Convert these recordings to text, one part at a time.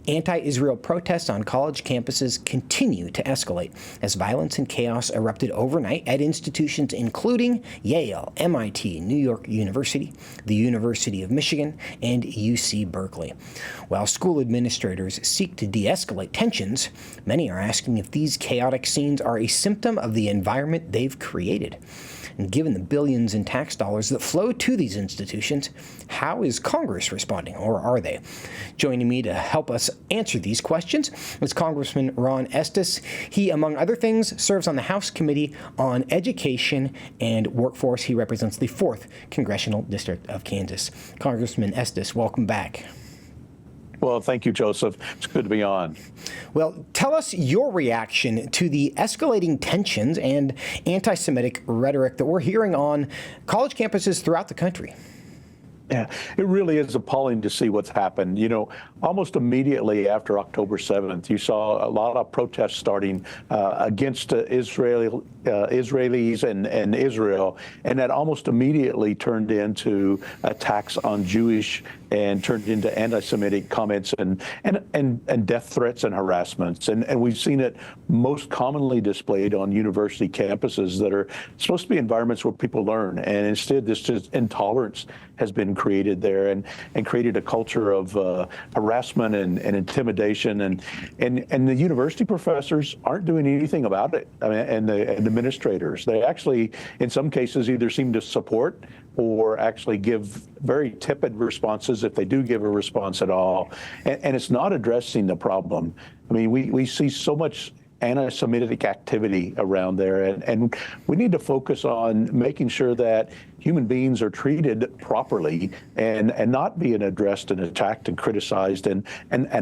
Anti-Israel protests on college campuses continue to escalate as violence and chaos erupted overnight at institutions including Yale, MIT, New York University, the University of Michigan, and UC Berkeley. While school administrators seek to de-escalate tensions, many are asking if these chaotic scenes are a symptom of the environment they've created. And given the billions in tax dollars that flow to these institutions, how is Congress responding, or are they? Joining me to help us answer these questions is Congressman Estes. He, among other things, serves on the House Committee on Education and Workforce. He represents the 4th Congressional District of Kansas. Congressman Estes, welcome back. Well, thank you, Joseph. It's good to be on. Well, tell us your reaction to the escalating tensions and anti-Semitic rhetoric that we're hearing on college campuses throughout the country. Yeah, it really is appalling to see what's happened. You know, almost immediately after October 7th, you saw a lot of protests starting against Israelis and Israel, and that almost immediately turned into attacks on Jewish and turned into anti-Semitic comments and death threats and harassments. And we've seen it most commonly displayed on university campuses that are supposed to be environments where people learn. And instead, this just intolerance has been created there and created a culture of harassment and intimidation. And the university professors aren't doing anything about it. I mean, and the administrators, they actually, in some cases, either seem to support or actually give very tepid responses if they do give a response at all. And it's not addressing the problem. I mean, we see so much anti-Semitic activity around there, and we need to focus on making sure that human beings are treated properly and not being addressed and attacked and criticized and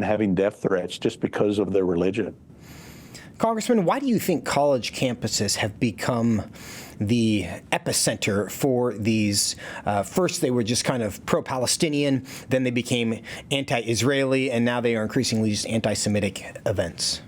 having death threats just because of their religion. Congressman, why do you think college campuses have become the epicenter for these? First, they were just kind of pro-Palestinian, then they became anti-Israeli, and now they are increasingly just anti-Semitic events.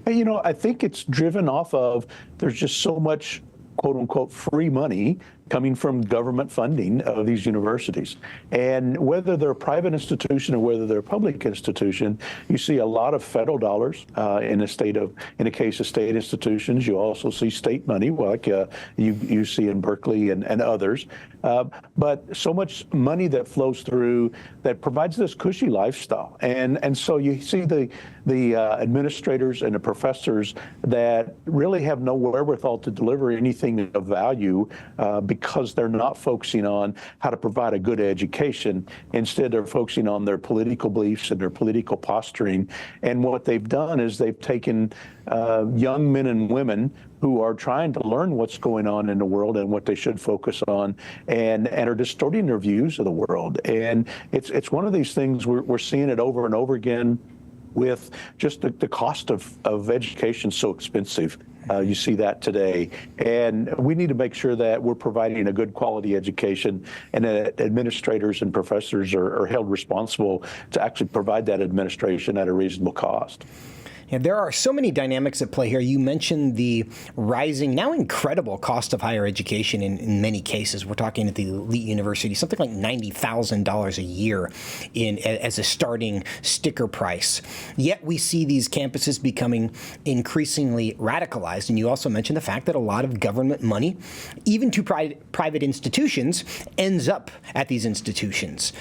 You know, I think it's driven off of there's just so much, quote unquote, free money coming from government funding of these universities. And whether they're a private institution or whether they're a public institution, you see a lot of federal dollars in a case of state institutions. You also see state money, like you see in Berkeley and others. But so much money that flows through that provides this cushy lifestyle. And so you see the administrators and the professors that really have no wherewithal to deliver anything of value because they're not focusing on how to provide a good education. Instead, they're focusing on their political beliefs and their political posturing. And what they've done is they've taken young men and women who are trying to learn what's going on in the world and what they should focus on, and are distorting their views of the world. And it's one of these things we're seeing it over and over again with just the cost of education so expensive. You see that today. And we need to make sure that we're providing a good quality education and that administrators and professors are held responsible to actually provide that administration at a reasonable cost. Yeah, there are so many dynamics at play here. You mentioned the rising, now incredible cost of higher education in many cases. We're talking at the elite university, something like $90,000 a year as a starting sticker price. Yet we see these campuses becoming increasingly radicalized. And you also mentioned the fact that a lot of government money, even to private institutions, ends up at these institutions.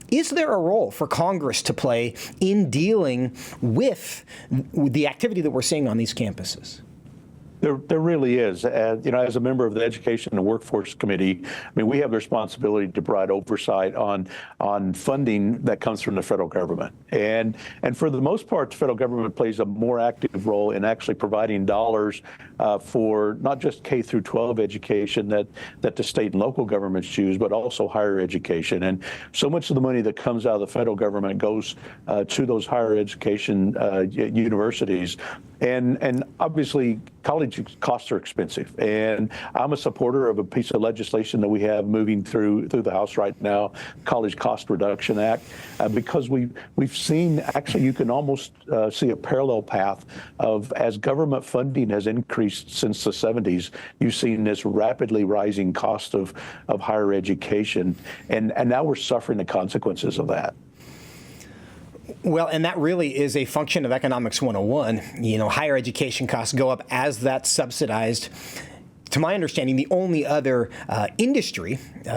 Is there a role for Congress to play in dealing with the activity that we're seeing on these campuses? There really is. You know, as a member of the Education and Workforce Committee, I mean, we have the responsibility to provide oversight on funding that comes from the federal government. And for the most part, the federal government plays a more active role in actually providing dollars for not just K through 12 education that the state and local governments choose, but also higher education. And so much of the money that comes out of the federal government goes to those higher education universities. And obviously, college costs are expensive. And I'm a supporter of a piece of legislation that we have moving through the House right now, College Cost Reduction Act, because we've seen, actually, you can almost see a parallel path of, as government funding has increased since the 70s, you've seen this rapidly rising cost of higher education. And now we're suffering the consequences of that. Well, and that really is a function of Economics 101. Higher education costs go up as that's subsidized. To my understanding, the only other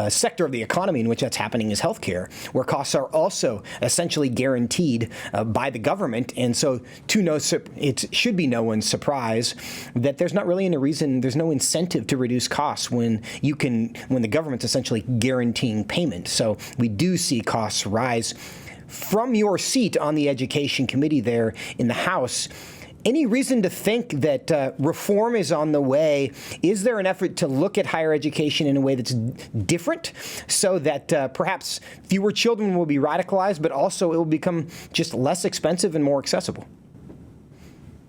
sector of the economy in which that's happening is healthcare, where costs are also essentially guaranteed by the government. And so it should be no one's surprise that there's not really any reason, there's no incentive to reduce costs when the government's essentially guaranteeing payment. So we do see costs rise. From your seat on the Education Committee there in the House, any reason to think that reform is on the way? Is there an effort to look at higher education in a way that's different so that perhaps fewer children will be radicalized, but also it will become just less expensive and more accessible?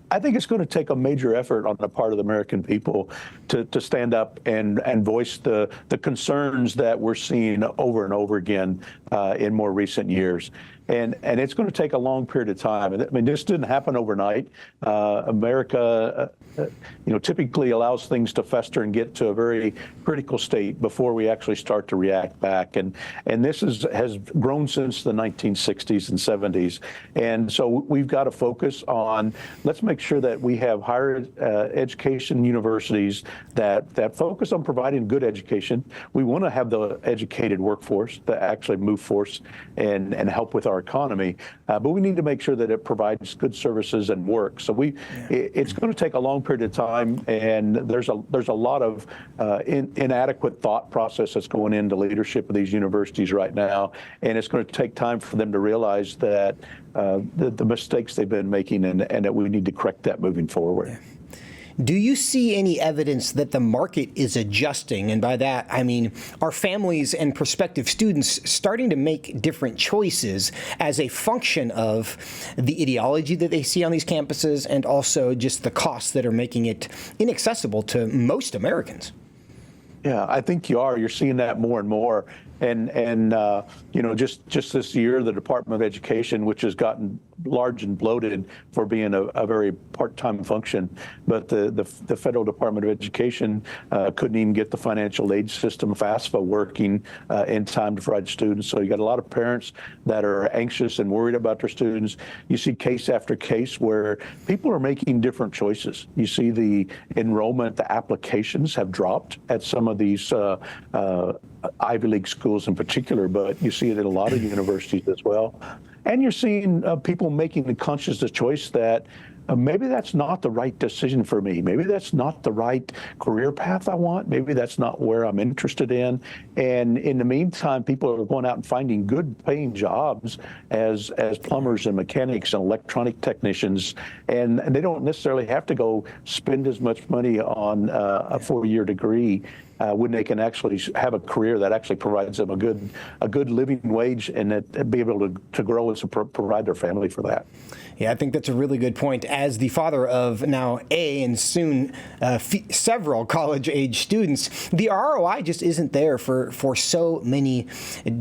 I think it's going to take a major effort on the part of the American people to stand up and voice the concerns that we're seeing over and over again in more recent years. And it's going to take a long period of time. I mean, this didn't happen overnight. America, typically allows things to fester and get to a very critical state before we actually start to react back. And this has grown since the 1960s and 70s. And so we've got to focus on, let's make sure that we have higher education universities that focus on providing good education. We want to have the educated workforce that actually move force and help with our economy, but we need to make sure that it provides good services and work. So it's going to take a long period of time, and there's a lot of inadequate thought process that's going into leadership of these universities right now, and it's going to take time for them to realize that the mistakes they've been making and that we need to correct that moving forward. Yeah. Do you see any evidence that the market is adjusting? And by that, I mean, are families and prospective students starting to make different choices as a function of the ideology that they see on these campuses and also just the costs that are making it inaccessible to most Americans? Yeah, I think you're seeing that more and more. And just this year, the Department of Education, which has gotten large and bloated for being a very part-time function, but the Federal Department of Education couldn't even get the financial aid system, FAFSA, working in time to provide students. So you got a lot of parents that are anxious and worried about their students. You see case after case where people are making different choices. You see the enrollment, the applications have dropped at some of these Ivy League schools in particular, but you see it at a lot of universities as well. And you're seeing people making the conscious choice that maybe that's not the right decision for me. Maybe that's not the right career path I want. Maybe that's not where I'm interested in. And in the meantime, people are going out and finding good paying jobs as plumbers and mechanics and electronic technicians. And they don't necessarily have to go spend as much money on a 4-year degree when they can actually have a career that actually provides them a good living wage and that be able to grow and provide their family for that. Yeah, I think that's a really good point. As the father of now and soon several college-age students, the ROI just isn't there for so many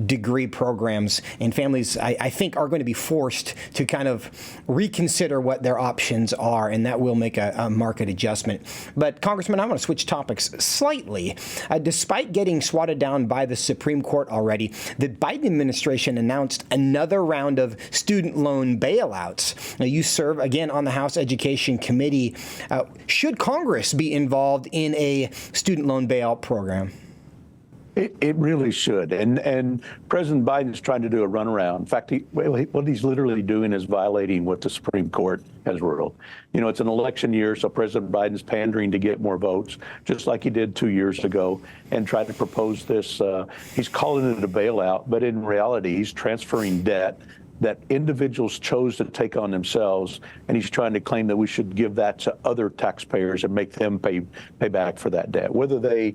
degree programs, and families, I think, are going to be forced to kind of reconsider what their options are, and that will make a market adjustment. But, Congressman, I want to switch topics slightly. Despite getting swatted down by the Supreme Court already, the Biden administration announced another round of student loan bailouts. Now, you serve, again, on the House Education Committee. Should Congress be involved in a student loan bailout program? It really should. And President Biden is trying to do a runaround. In fact, what he's literally doing is violating what the Supreme Court has ruled. You know, it's an election year, so President Biden's pandering to get more votes, just like he did 2 years ago, and tried to propose this. He's calling it a bailout, but in reality, he's transferring debt that individuals chose to take on themselves, and he's trying to claim that we should give that to other taxpayers and make them pay back for that debt. Whether they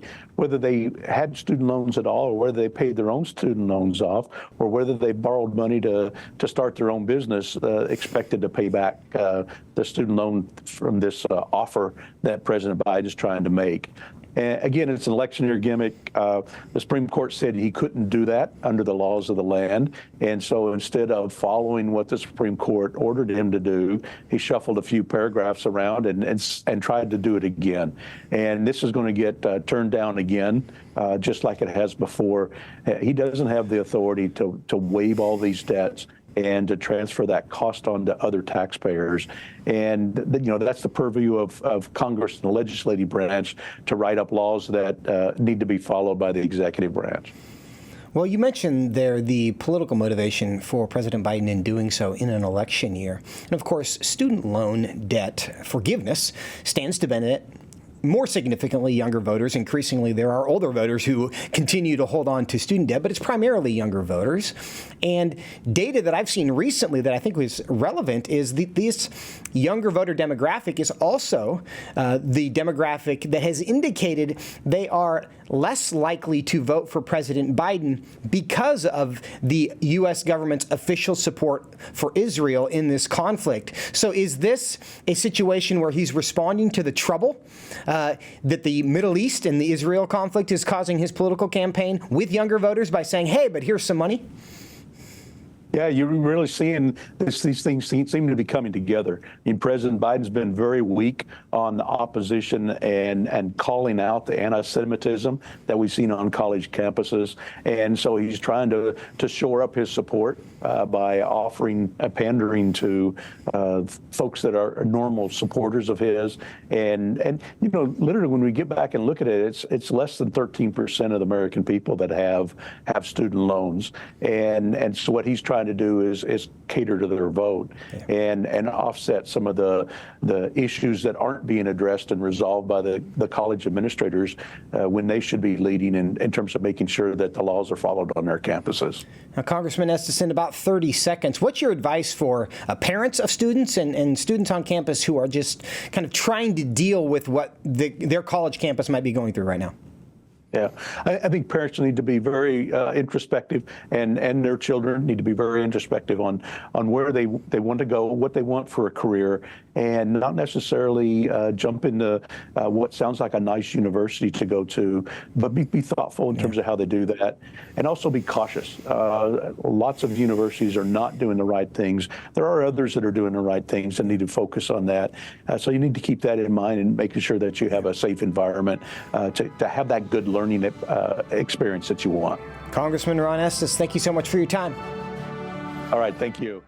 had student loans at all, or whether they paid their own student loans off, or whether they borrowed money to start their own business, expected to pay back the student loan from this offer that President Biden is trying to make. And again, it's an election year gimmick. The Supreme Court said he couldn't do that under the laws of the land. And so instead of following what the Supreme Court ordered him to do, he shuffled a few paragraphs around and tried to do it again. And this is going to get turned down again, just like it has before. He doesn't have the authority to waive all these debts. and to transfer that cost on to other taxpayers. And that's the purview of Congress and the legislative branch to write up laws that need to be followed by the executive branch. Well, you mentioned there the political motivation for President Biden in doing so in an election year. And of course, student loan debt forgiveness stands to benefit more significantly younger voters. Increasingly, there are older voters who continue to hold on to student debt, but it's primarily younger voters. And data that I've seen recently that I think was relevant is this younger voter demographic is also the demographic that has indicated they are less likely to vote for President Biden because of the U.S. government's official support for Israel in this conflict. So is this a situation where he's responding to the trouble that the Middle East and the Israel conflict is causing his political campaign with younger voters by saying, hey, but here's some money? Yeah, you're really seeing these things seem to be coming together. I mean, President Biden's been very weak on the opposition and calling out the anti-Semitism that we've seen on college campuses. And so he's trying to shore up his support by offering pandering to folks that are normal supporters of his. And literally when we get back and look at it, it's less than 13% of the American people that have student loans. And so what he's trying to do is cater to their vote and offset some of the issues that aren't being addressed and resolved by the college administrators when they should be leading in terms of making sure that the laws are followed on their campuses. Now, Congressman Estes, in about 30 seconds, what's your advice for parents of students and students on campus who are just kind of trying to deal with what their college campus might be going through right now? Yeah, I think parents need to be very introspective, and their children need to be very introspective on where they want to go, what they want for a career, and not necessarily jump into what sounds like a nice university to go to, but be thoughtful in terms of how they do that, and also be cautious. Lots of universities are not doing the right things. There are others that are doing the right things and need to focus on that. So you need to keep that in mind and making sure that you have a safe environment to have that good learning experience that you want. Congressman Ron Estes, thank you so much for your time. All right, thank you.